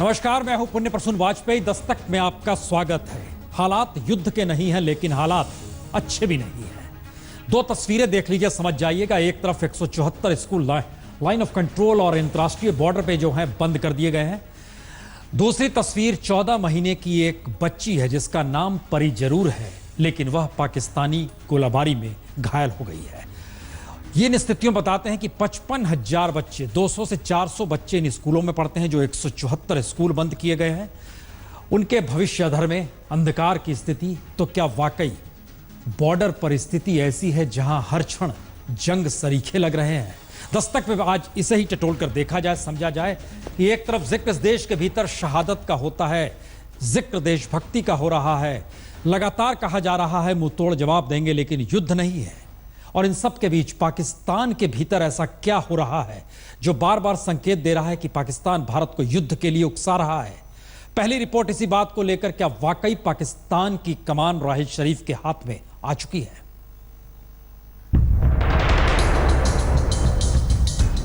नमस्कार, मैं हूं पुण्य प्रसून वाजपेयी। दस्तक में आपका स्वागत है। हालात युद्ध के नहीं हैं, लेकिन हालात अच्छे भी नहीं हैं। दो तस्वीरें देख लीजिए, समझ जाइएगा। एक तरफ 174 स्कूल लाइन ऑफ कंट्रोल और अंतर्राष्ट्रीय बॉर्डर पे जो है बंद कर दिए गए हैं। दूसरी तस्वीर 14 महीने की एक बच्ची है जिसका नाम परी जरूर है, लेकिन वह पाकिस्तानी गोलाबारी में घायल हो गई है। ये इन स्थितियों बताते हैं कि 55,000 बच्चे, 200 से 400 बच्चे इन स्कूलों में पढ़ते हैं। जो 174 स्कूल बंद किए गए हैं, उनके भविष्य अधर में अंधकार की स्थिति। तो क्या वाकई बॉर्डर पर स्थिति ऐसी है जहां हर क्षण जंग सरीखे लग रहे हैं? दस्तक में आज इसे ही टटोल कर देखा जाए, समझा जाए कि एक तरफ जिक्र इस देश के भीतर शहादत का होता है, जिक्र देशभक्ति का हो रहा है, लगातार कहा जा रहा है मुंह तोड़ जवाब देंगे, लेकिन युद्ध नहीं है। और इन सब के बीच पाकिस्तान के भीतर ऐसा क्या हो रहा है जो बार बार संकेत दे रहा है कि पाकिस्तान भारत को युद्ध के लिए उकसा रहा है? पहली रिपोर्ट इसी बात को लेकर, क्या वाकई पाकिस्तान की कमान राहिल शरीफ के हाथ में आ चुकी है?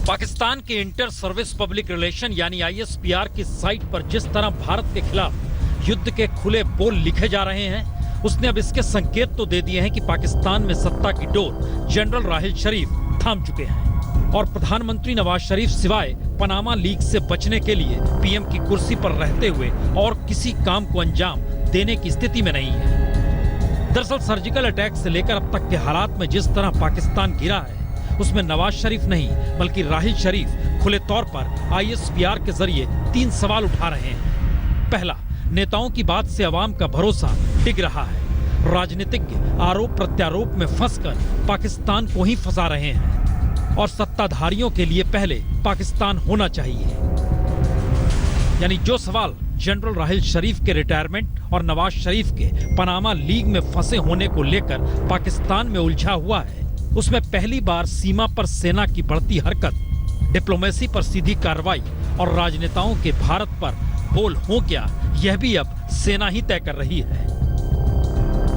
पाकिस्तान के इंटर सर्विस पब्लिक रिलेशन यानी ISPR की साइट पर जिस तरह भारत के खिलाफ युद्ध के खुले बोल लिखे जा रहे हैं, उसने अब इसके संकेत तो दे दिए हैं कि पाकिस्तान में सत्ता की डोर जनरल राहिल शरीफ थाम चुके हैं और प्रधानमंत्री नवाज शरीफ सिवाय पनामा लीक से बचने के लिए PM की कुर्सी पर रहते हुए और किसी काम को अंजाम देने की स्थिति में नहीं है। दरअसल सर्जिकल अटैक से लेकर अब तक के हालात में जिस तरह पाकिस्तान गिरा है, उसमें नवाज शरीफ नहीं बल्कि राहिल शरीफ खुले तौर पर ISPR के जरिए 3 सवाल उठा रहे हैं। पहला, नेताओं की बात से अवाम का भरोसा डिग रहा है। राजनीतिज्ञ आरोप प्रत्यारोप में फंसकर पाकिस्तान को ही फंसा रहे हैं और सत्ताधारियों के लिए पहले पाकिस्तान होना चाहिए। यानी जो सवाल जनरल राहिल शरीफ के रिटायरमेंट और नवाज शरीफ के पनामा लीग में फंसे होने को लेकर पाकिस्तान में उलझा हुआ है, उसमें पहली बार सीमा पर सेना की बढ़ती हरकत, डिप्लोमेसी पर सीधी कार्रवाई और राजनेताओं के भारत पर बोल हो क्या, यह भी अब सेना ही तय कर रही है।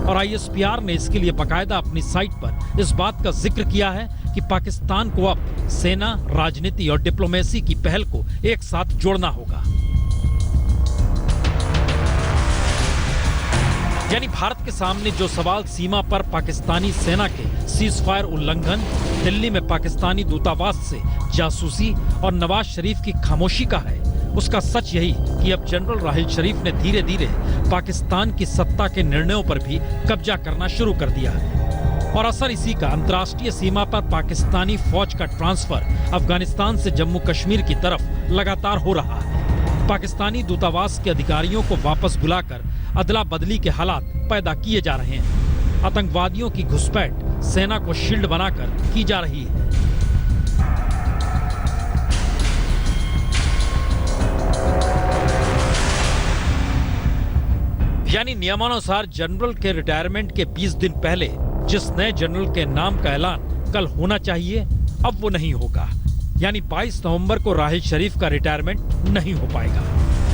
और ISPR ने इसके लिए बाकायदा अपनी साइट पर इस बात का जिक्र किया है कि पाकिस्तान को अब सेना, राजनीति और डिप्लोमेसी की पहल को एक साथ जोड़ना होगा। यानी भारत के सामने जो सवाल सीमा पर पाकिस्तानी सेना के सीजफायर उल्लंघन, दिल्ली में पाकिस्तानी दूतावास से जासूसी और नवाज शरीफ की खामोशी का है, उसका सच यही कि अब जनरल राहिल शरीफ ने धीरे धीरे पाकिस्तान की सत्ता के निर्णयों पर भी कब्जा करना शुरू कर दिया है। और असर इसी का अंतर्राष्ट्रीय सीमा पर पाकिस्तानी फौज का ट्रांसफर अफगानिस्तान से जम्मू कश्मीर की तरफ लगातार हो रहा है। पाकिस्तानी दूतावास के अधिकारियों को वापस बुलाकर अदला बदली के हालात पैदा किए जा रहे हैं। आतंकवादियों की घुसपैठ सेना को शील्ड बनाकर की जा रही है। यानी नियमानुसार जनरल के रिटायरमेंट के 20 दिन पहले जिस नए जनरल के नाम का ऐलान कल होना चाहिए, अब वो नहीं होगा। यानी 22 नवंबर को राहिल शरीफ का रिटायरमेंट नहीं हो पाएगा।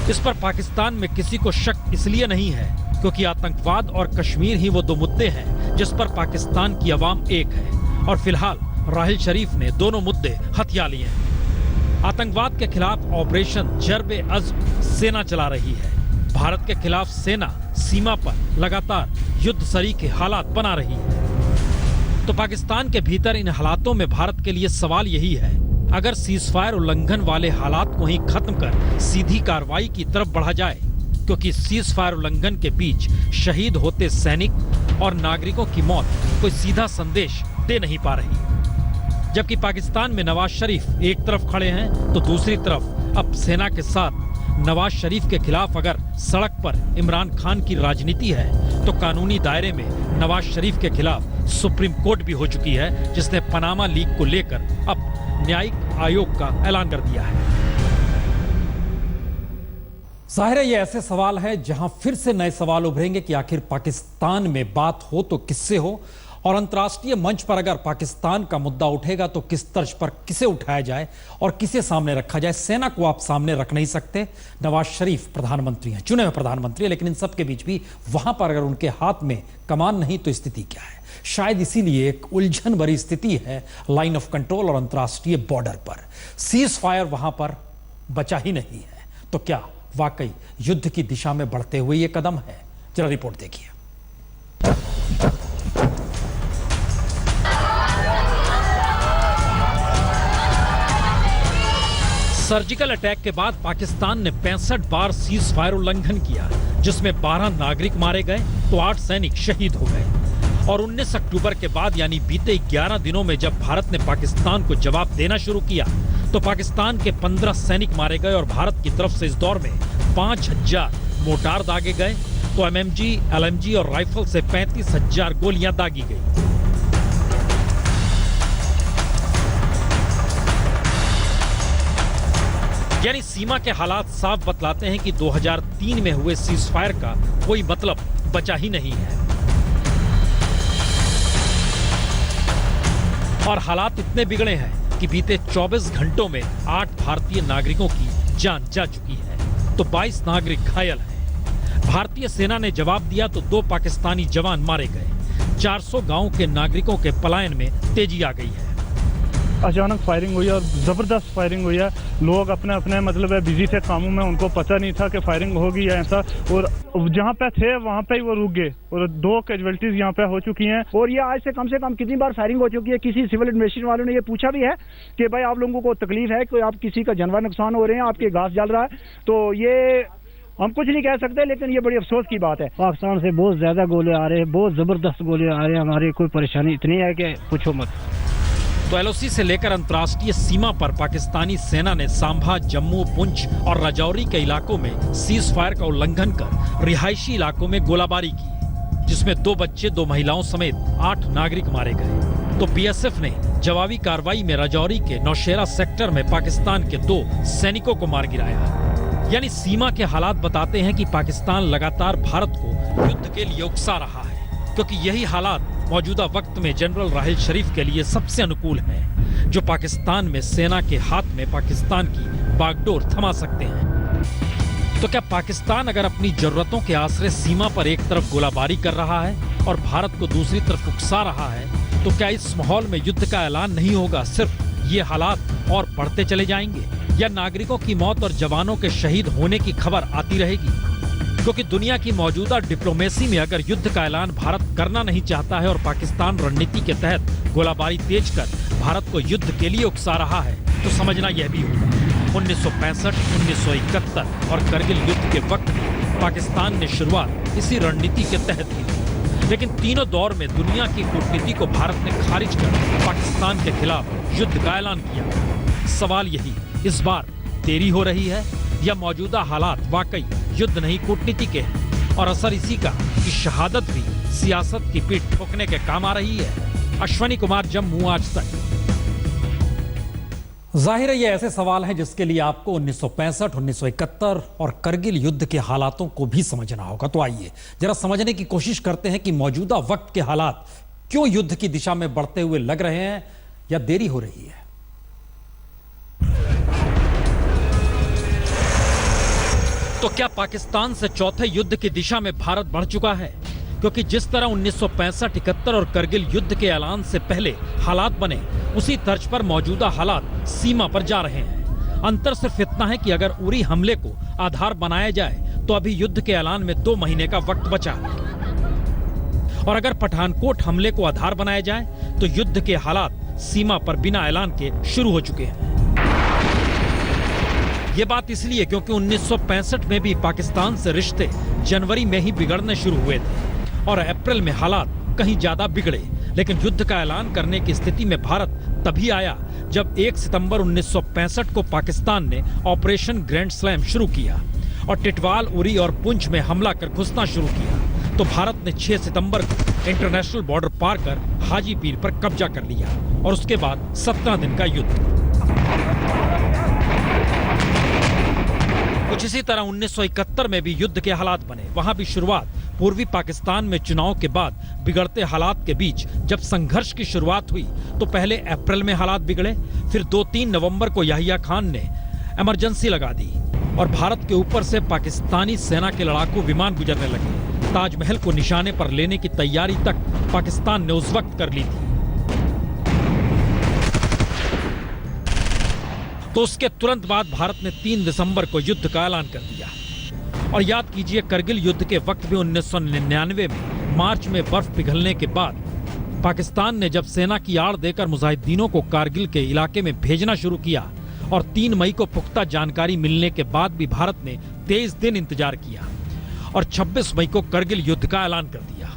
इस पर पाकिस्तान में किसी को शक इसलिए नहीं है क्योंकि आतंकवाद और कश्मीर ही वो दो मुद्दे हैं जिस पर पाकिस्तान की आवाम एक है और फिलहाल राहिल शरीफ ने दोनों मुद्दे हथिया लिए हैं। आतंकवाद के खिलाफ ऑपरेशन जर्ब-ए-अज़्म सेना चला रही है। भारत के खिलाफ सेना सीमा पर लगातार युद्ध सरीखे हालात बना रही है। तो पाकिस्तान के भीतर इन हालातों में भारत के लिए सवाल यही है, अगर सीजफायर उल्लंघन वाले हालात को ही खत्म कर सीधी कार्रवाई की तरफ बढ़ा जाए, क्योंकि सीजफायर उल्लंघन के बीच शहीद होते सैनिक और नागरिकों की मौत कोई सीधा संदेश दे नहीं पा रही। जबकि पाकिस्तान में नवाज शरीफ एक तरफ खड़े हैं तो दूसरी तरफ अब सेना के साथ नवाज शरीफ के खिलाफ अगर सड़क पर इमरान खान की राजनीति है, तो कानूनी दायरे में नवाज शरीफ के खिलाफ सुप्रीम कोर्ट भी हो चुकी है, जिसने पनामा लीक को लेकर अब न्यायिक आयोग का ऐलान कर दिया है। जाहिर है ये ऐसे सवाल है जहां फिर से नए सवाल उभरेंगे कि आखिर पाकिस्तान में बात हो तो किससे हो, और अंतर्राष्ट्रीय मंच पर अगर पाकिस्तान का मुद्दा उठेगा तो किस तर्ज पर किसे उठाया जाए और किसे सामने रखा जाए। सेना को आप सामने रख नहीं सकते। नवाज शरीफ प्रधानमंत्री हैं, चुने हुए प्रधानमंत्री हैं, लेकिन इन सब के बीच भी वहां पर अगर उनके हाथ में कमान नहीं तो स्थिति क्या है? शायद इसीलिए एक उलझन भरी स्थिति है लाइन ऑफ कंट्रोल और अंतर्राष्ट्रीय बॉर्डर पर। सीज फायर वहां पर बचा ही नहीं है। तो क्या वाकई युद्ध की दिशा में बढ़ते हुए ये कदम है? जरा रिपोर्ट देखिए। सर्जिकल अटैक के बाद पाकिस्तान ने 65 बार सीज फायर उल्लंघन किया, जिसमें 12 नागरिक मारे गए तो 8 सैनिक शहीद हो गए। और 19 अक्टूबर के बाद यानी बीते 11 दिनों में जब भारत ने पाकिस्तान को जवाब देना शुरू किया तो पाकिस्तान के 15 सैनिक मारे गए और भारत की तरफ से इस दौर में 5000 मोर्टार दागे गए तो एमएमजी, एलएमजी और राइफल से 35,000 गोलियां दागी गई। यानी सीमा के हालात साफ बतलाते हैं कि 2003 में हुए सीजफायर का कोई मतलब बचा ही नहीं है। और हालात इतने बिगड़े हैं कि बीते 24 घंटों में 8 भारतीय नागरिकों की जान जा चुकी है तो 22 नागरिक घायल हैं। भारतीय सेना ने जवाब दिया तो 2 पाकिस्तानी जवान मारे गए। 400 गांवों के नागरिकों के पलायन में तेजी आ गई है। अचानक फायरिंग हुई और ज़बरदस्त फायरिंग हुई है। लोग अपने अपने मतलब है बिजी थे कामों में, उनको पता नहीं था कि फायरिंग होगी या ऐसा, और जहाँ पे थे वहाँ पे ही वो रुक गए और 2 कैजुअल्टीज यहाँ पे हो चुकी हैं। और ये आज से कम कितनी बार फायरिंग हो चुकी है। किसी सिविल एडमिनिस्ट्रेशन वालों ने ये पूछा भी है कि भाई आप लोगों को तकलीफ है कि आप किसी का जानवर नुकसान हो रहे हैं, आपके घास जल रहा है, तो ये हम कुछ नहीं कह सकते, लेकिन ये बड़ी अफसोस की बात है। पाकिस्तान से बहुत ज्यादा गोले आ रहे हैं, बहुत जबरदस्त गोले आ रहे हैं। हमारी कोई परेशानी इतनी है कि पूछो मत। तो एलओसी से लेकर अंतर्राष्ट्रीय सीमा पर पाकिस्तानी सेना ने सांभा, जम्मू, पुंछ और राजौरी के इलाकों में सीज फायर का उल्लंघन कर रिहायशी इलाकों में गोलाबारी की, जिसमें 2 बच्चे, 2 महिलाओं समेत 8 नागरिक मारे गए। तो बीएसएफ ने जवाबी कार्रवाई में राजौरी के नौशेरा सेक्टर में पाकिस्तान के 2 सैनिकों को मार गिराया। यानी सीमा के हालात बताते हैं कि पाकिस्तान लगातार भारत को युद्ध के लिए उकसा रहा है, क्योंकि यही हालात मौजूदा वक्त में जनरल राहिल शरीफ के लिए सबसे अनुकूल हैं, जो पाकिस्तान में सेना के हाथ में पाकिस्तान की बागडोर थमा सकते हैं। तो क्या पाकिस्तान अगर अपनी जरूरतों के आसरे सीमा पर एक तरफ गोलाबारी कर रहा है और भारत को दूसरी तरफ उकसा रहा है, तो क्या इस माहौल में युद्ध का ऐलान नहीं होगा? सिर्फ ये हालात और बढ़ते चले जाएंगे या नागरिकों की मौत और जवानों के शहीद होने की खबर आती रहेगी? क्योंकि दुनिया की मौजूदा डिप्लोमेसी में अगर युद्ध का ऐलान भारत करना नहीं चाहता है और पाकिस्तान रणनीति के तहत गोलाबारी तेज कर भारत को युद्ध के लिए उकसा रहा है, तो समझना यह भी होगा 1965, 1971 और करगिल युद्ध के वक्त में पाकिस्तान ने शुरुआत इसी रणनीति के तहत की थी। लेकिन तीनों दौर में दुनिया की कूटनीति को भारत ने खारिज कर पाकिस्तान के खिलाफ युद्ध का ऐलान किया। सवाल यही, इस बार देरी हो रही है या मौजूदा हालात वाकई युद्ध नहीं कूटनीति के हैं और असर इसी का कि शहादत भी सियासत की पीठ ठोकने के काम आ रही है? अश्वनी कुमार, जम्मू, आज तक। जाहिर है ये ऐसे सवाल हैं जिसके लिए आपको 1965, 1971 और करगिल युद्ध के हालातों को भी समझना होगा। तो आइए जरा समझने की कोशिश करते हैं कि मौजूदा वक्त के हालात क्यों युद्ध की दिशा में बढ़ते हुए लग रहे हैं या देरी हो रही है। तो क्या पाकिस्तान से चौथे युद्ध की दिशा में भारत बढ़ चुका है? क्योंकि जिस तरह 1965, 71 और करगिल युद्ध के ऐलान से पहले हालात बने, उसी तर्ज पर मौजूदा हालात सीमा पर जा रहे हैं। अंतर सिर्फ इतना है कि अगर उरी हमले को आधार बनाया जाए तो अभी युद्ध के ऐलान में 2 महीने का वक्त बचा है, और अगर पठानकोट हमले को आधार बनाया जाए तो युद्ध के हालात सीमा पर बिना ऐलान के शुरू हो चुके हैं। ये बात इसलिए क्योंकि 1965 में भी पाकिस्तान से रिश्ते जनवरी में ही बिगड़ने शुरू हुए थे और अप्रैल में हालात कहीं ज्यादा बिगड़े। लेकिन युद्ध का ऐलान करने की स्थिति में भारत तभी आया जब 1 सितंबर 1965 को पाकिस्तान ने ऑपरेशन ग्रैंड स्लैम शुरू किया और टिटवाल, उरी और पुंछ में हमला कर घुसना शुरू किया। तो भारत ने 6 सितंबर को इंटरनेशनल बॉर्डर पार कर हाजी पीर पर कब्जा कर लिया और उसके बाद 17 दिन का युद्ध। कुछ इसी तरह 1971 में भी युद्ध के हालात बने। वहां भी शुरुआत पूर्वी पाकिस्तान में चुनाव के बाद बिगड़ते हालात के बीच जब संघर्ष की शुरुआत हुई तो पहले अप्रैल में हालात बिगड़े, फिर 2-3 नवंबर को याहिया खान ने इमरजेंसी लगा दी और भारत के ऊपर से पाकिस्तानी सेना के लड़ाकू विमान गुजरने लगे। ताजमहल को निशाने पर लेने की तैयारी तक पाकिस्तान ने उस वक्त कर ली थी। तो उसके तुरंत बाद भारत ने 3 दिसंबर को युद्ध का ऐलान कर दिया। और याद कीजिए, करगिल युद्ध के वक्त भी 1999 में मार्च में बर्फ पिघलने के बाद पाकिस्तान ने जब सेना की आड़ देकर मुजाहिदीनों को कारगिल के इलाके में भेजना शुरू किया और 3 मई को पुख्ता जानकारी मिलने के बाद भी भारत ने 23 दिन इंतजार किया और 26 मई को करगिल युद्ध का ऐलान कर दिया।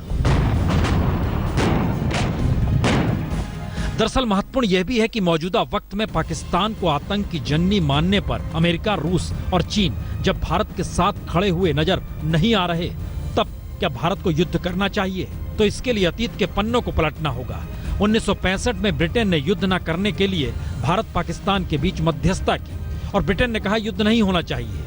दरअसल महत्वपूर्ण यह भी है कि मौजूदा वक्त में पाकिस्तान को आतंक की जननी मानने पर अमेरिका, रूस और चीन जब भारत के साथ खड़े हुए नजर नहीं आ रहे, तब क्या भारत को युद्ध करना चाहिए? तो इसके लिए अतीत के पन्नों को पलटना होगा। 1965 में ब्रिटेन ने युद्ध न करने के लिए भारत पाकिस्तान के बीच मध्यस्थता की और ब्रिटेन ने कहा युद्ध नहीं होना चाहिए।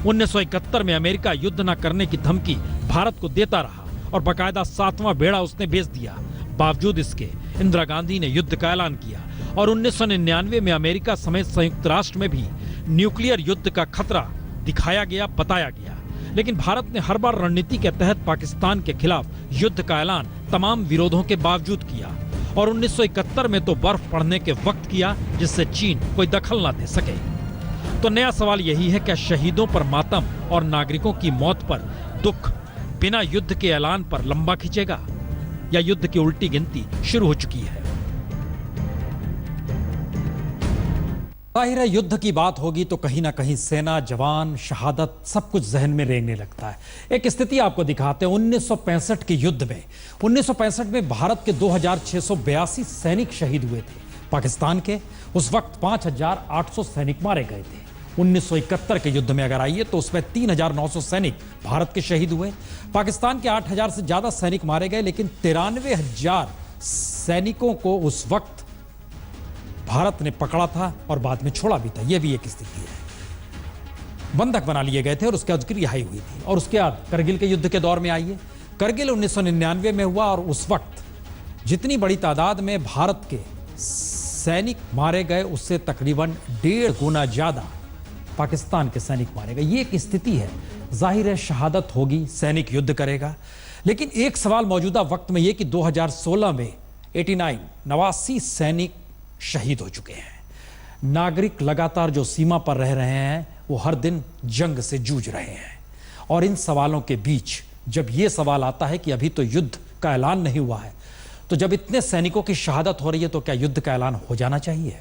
1971 में अमेरिका युद्ध न करने की धमकी भारत को देता रहा और बाकायदा 7वां बेड़ा उसने भेज दिया। बावजूद इसके इंदिरा गांधी ने युद्ध का ऐलान किया और 1999 में अमेरिका समेत संयुक्त राष्ट्र में भी न्यूक्लियर युद्ध का खतरा दिखाया गया, बताया गया। लेकिन भारत ने हर बार रणनीति के तहत पाकिस्तान के खिलाफ युद्ध का ऐलान तमाम विरोधों के बावजूद किया और 1971 में तो बर्फ पड़ने के वक्त किया जिससे चीन कोई दखल न दे सके। तो नया सवाल यही है, क्या शहीदों पर मातम और नागरिकों की मौत पर दुख बिना युद्ध के ऐलान पर लंबा खींचेगा या युद्ध की उल्टी गिनती शुरू हो चुकी है? जाहिर है, युद्ध की बात होगी तो कहीं ना कहीं सेना, जवान, शहादत सब कुछ जहन में रेंगने लगता है। एक स्थिति आपको दिखाते हैं 1965 के युद्ध में। 1965 में भारत के 2682 सैनिक शहीद हुए थे। पाकिस्तान के उस वक्त 5800 सैनिक मारे गए थे। 1971 के युद्ध में अगर आइए तो उसमें 3900 सैनिक भारत के शहीद हुए। पाकिस्तान के 8000 से ज्यादा सैनिक मारे गए, लेकिन 93000 सैनिकों को उस वक्त भारत ने पकड़ा था और बाद में छोड़ा भी था। यह भी एक स्थिति है। बंधक बना लिए गए थे और उसके बाद रिहाई हुई थी। और उसके बाद करगिल के युद्ध के दौर में आइए, करगिल 1999 में हुआ और उस वक्त जितनी बड़ी तादाद में भारत के सैनिक मारे गए उससे तकरीबन 1.5 गुना ज्यादा पाकिस्तान के सैनिक मारे गए। ये एक स्थिति है। जाहिर है शहादत होगी, सैनिक युद्ध करेगा, लेकिन एक सवाल मौजूदा वक्त में यह कि 2016 में 89 सैनिक शहीद हो चुके हैं। नागरिक लगातार जो सीमा पर रह रहे हैं वो हर दिन जंग से जूझ रहे हैं। और इन सवालों के बीच जब ये सवाल आता है कि अभी तो युद्ध का ऐलान नहीं हुआ है, तो जब इतने सैनिकों की शहादत हो रही है तो क्या युद्ध का ऐलान हो जाना चाहिए?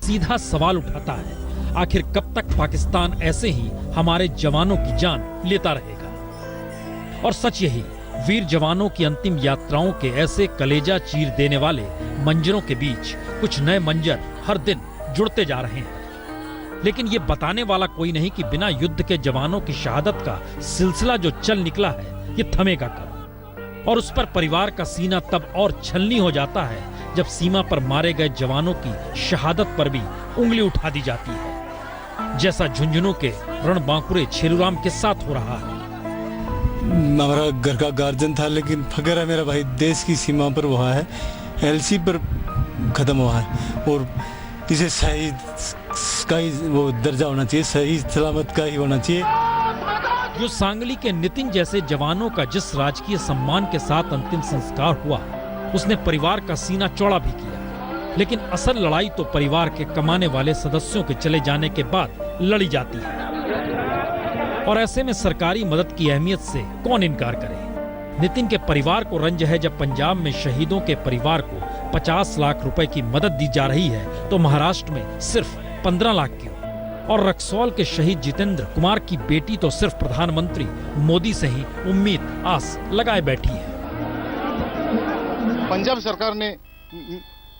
सीधा सवाल उठाता है, आखिर कब तक पाकिस्तान ऐसे ही हमारे जवानों की जान लेता रहेगा? और सच यही, वीर जवानों की अंतिम यात्राओं के ऐसे कलेजा चीर देने वाले मंजरों के बीच कुछ नए मंजर हर दिन जुड़ते जा रहे हैं। लेकिन ये बताने वाला कोई नहीं कि बिना युद्ध के जवानों की शहादत का सिलसिला जो चल निकला है ये थमेगा कब? और उस पर परिवार का सीना तब और छलनी हो जाता है जब सीमा पर मारे गए जवानों की शहादत पर भी उंगली उठा दी जाती है, जैसा झुंझुनू के रणबांकुरे छेलूराम के साथ हो रहा है। हमारा घर का गार्जियन था, लेकिन फकर है मेरा भाई देश की सीमा पर हुआ है, एलसी पर खत्म हुआ है। और इसे शहीद का ही वो दर्जा होना चाहिए, शहीद सलामत का ही होना चाहिए। जो सांगली के नितिन जैसे जवानों का जिस राजकीय सम्मान के साथ अंतिम संस्कार हुआ, उसने परिवार का सीना चौड़ा भी किया। लेकिन असल लड़ाई तो परिवार के कमाने वाले सदस्यों के चले जाने के बाद लड़ी जाती है। और ऐसे में सरकारी मदद की अहमियत से कौन इनकार करे? नितिन के परिवार को रंज है जब पंजाब में शहीदों के परिवार को 50 लाख रुपए की मदद दी जा रही है तो महाराष्ट्र में सिर्फ 15 लाख की। और रक्सौल के शहीद जितेंद्र कुमार की बेटी तो सिर्फ प्रधानमंत्री मोदी से ही उम्मीद आस लगाए बैठी है। पंजाब सरकार ने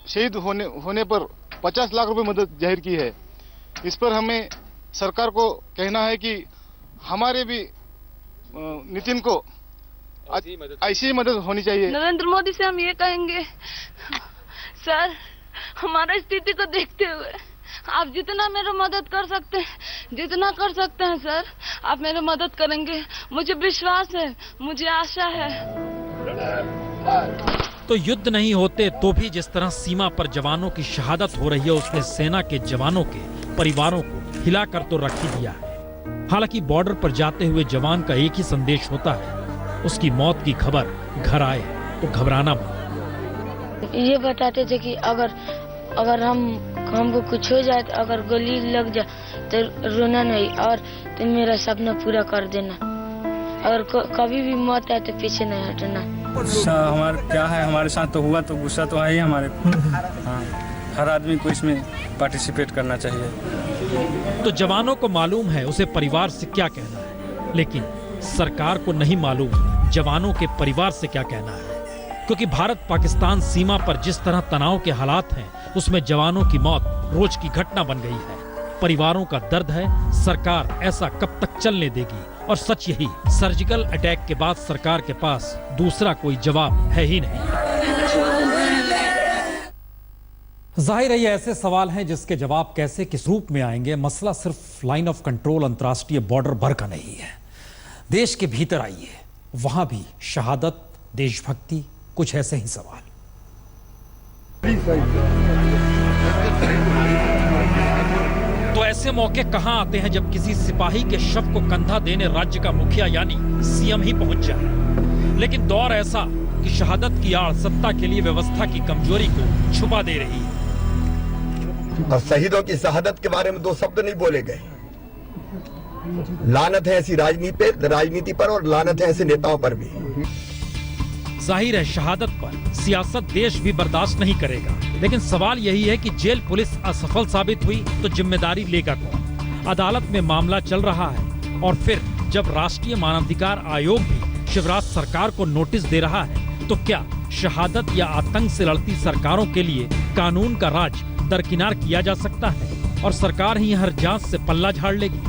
शहीद होने पर 50 लाख रुपए मदद जाहिर की है। इस पर हमें सरकार को कहना है कि हमारे भी नितिन को ऐसी ही मदद होनी चाहिए। नरेंद्र मोदी से हम ये कहेंगे, सर हमारा स्थिति को देखते हुए आप जितना मेरा मदद कर सकते हैं, जितना कर सकते हैं सर आप मेरी मदद करेंगे। मुझे विश्वास है, मुझे आशा है। तो युद्ध नहीं होते तो भी जिस तरह सीमा पर जवानों की शहादत हो रही है, उसने सेना के जवानों के परिवारों को हिलाकर तो रख ही दिया है। हालांकि बॉर्डर पर जाते हुए जवान का एक ही संदेश होता है, उसकी मौत की खबर घर आए तो घबराना मत। ये बताते थे कि अगर अगर हमको कुछ हो जाए, तो अगर गोली लग जाए तो रोना नहीं, और तो मेरा सपना पूरा कर देना। अगर कभी भी मौत आए तो पीछे नहीं हटना। हमारे क्या है, हमारे साथ तो हुआ, तो गुस्सा तो है ही हमारे। हाँ, हर आदमी को इसमें पार्टिसिपेट करना चाहिए। तो जवानों को मालूम है उसे परिवार से क्या कहना है, लेकिन सरकार को नहीं मालूम जवानों के परिवार से क्या कहना है। क्योंकि भारत पाकिस्तान सीमा पर जिस तरह तनाव के हालात हैं, उसमें जवानों की मौत रोज की घटना बन गई है। परिवारों का दर्द है, सरकार ऐसा कब तक चलने देगी? और सच यही, सर्जिकल अटैक के बाद सरकार के पास दूसरा कोई जवाब है ही नहीं। जाहिर है ये ऐसे सवाल हैं जिसके जवाब कैसे किस रूप में आएंगे। मसला सिर्फ लाइन ऑफ कंट्रोल अंतर्राष्ट्रीय बॉर्डर भर का नहीं है। देश के भीतर आइए, वहां भी शहादत, देशभक्ति, कुछ ऐसे ही सवाल। तो ऐसे मौके कहां आते हैं जब किसी सिपाही के शव को कंधा देने राज्य का मुखिया यानी सीएम ही पहुंच जाए। लेकिन दौर ऐसा कि शहादत की आड़ सत्ता के लिए व्यवस्था की कमजोरी को छुपा दे रही है। और शहीदों की शहादत के बारे में दो शब्द नहीं बोले गए। लानत है ऐसी राजनीति पर, और लानत है ऐसे नेताओं पर भी। जाहिर है शहादत पर सियासत देश भी बर्दाश्त नहीं करेगा। लेकिन सवाल यही है कि जेल पुलिस असफल साबित हुई तो जिम्मेदारी लेगा कौन? अदालत में मामला चल रहा है, और फिर जब राष्ट्रीय मानवाधिकार आयोग भी शिवराज सरकार को नोटिस दे रहा है, तो क्या शहादत या आतंक से लड़ती सरकारों के लिए कानून का राज दरकिनार किया जा सकता है और सरकार ही हर जांच से पल्ला झाड़ लेगी?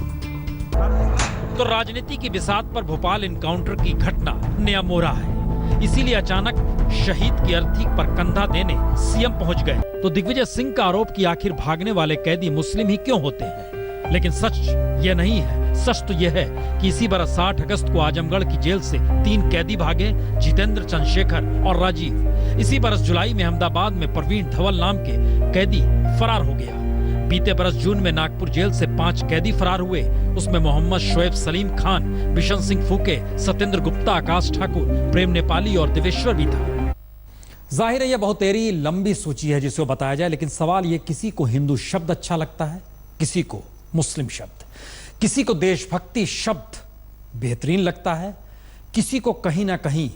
तो राजनीति की बिसात पर भोपाल इनकाउंटर की घटना नया मोड़ा है। इसीलिए अचानक शहीद की अर्थी पर कंधा देने सीएम पहुंच गए। तो दिग्विजय सिंह का आरोप कि आखिर भागने वाले कैदी मुस्लिम ही क्यों होते हैं, लेकिन सच ये नहीं है। सच तो यह है कि इसी बरस 60 अगस्त को आजमगढ़ की जेल से 3 कैदी भागे, जितेंद्र, चंद्रशेखर और राजीव। इसी बरस जुलाई में अहमदाबाद में प्रवीण धवल नाम के कैदी फरार हो गया। बीते बरस जून में नागपुर जेल से 5 कैदी फरार हुए। उसमें मोहम्मद शोएब सलीम खान, बिशन सिंह फूके, सत्येंद्र गुप्ता, आकाश ठाकुर, प्रेम नेपाली और देवेश्वर भी था। जाहिर है यह बहुत तेरी लंबी सूची है जिसे बताया जाए, लेकिन सवाल ये, किसी को हिंदू शब्द अच्छा लगता है, किसी को मुस्लिम शब्द, किसी को देशभक्ति शब्द बेहतरीन लगता है, किसी को कहीं ना कहीं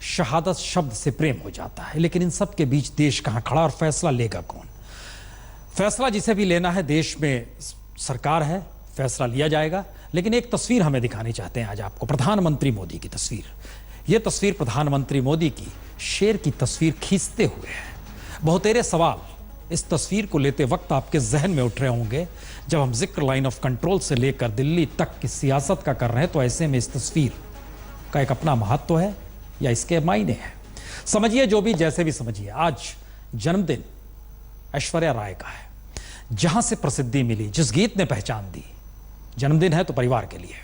शहादत शब्द से प्रेम हो जाता है। लेकिन इन सब के बीच देश कहां खड़ा और फैसला लेगा कौन? फैसला जिसे भी लेना है, देश में सरकार है, फैसला लिया जाएगा। लेकिन एक तस्वीर हमें दिखानी चाहते हैं आज आपको, प्रधानमंत्री मोदी की तस्वीर। यह तस्वीर प्रधानमंत्री मोदी की शेर की तस्वीर खींचते हुए है। बहुतेरे सवाल इस तस्वीर को लेते वक्त आपके जहन में उठ रहे होंगे। जब हम जिक्र लाइन ऑफ कंट्रोल से लेकर दिल्ली तक की सियासत का कर रहे हैं, तो ऐसे में इस तस्वीर का एक अपना महत्व है या इसके मायने हैं। समझिए, जो भी जैसे भी समझिए। आज जन्मदिन ऐश्वर्या राय का है, जहां से प्रसिद्धि मिली, जिस गीत ने पहचान दी। जन्मदिन है तो परिवार के लिए।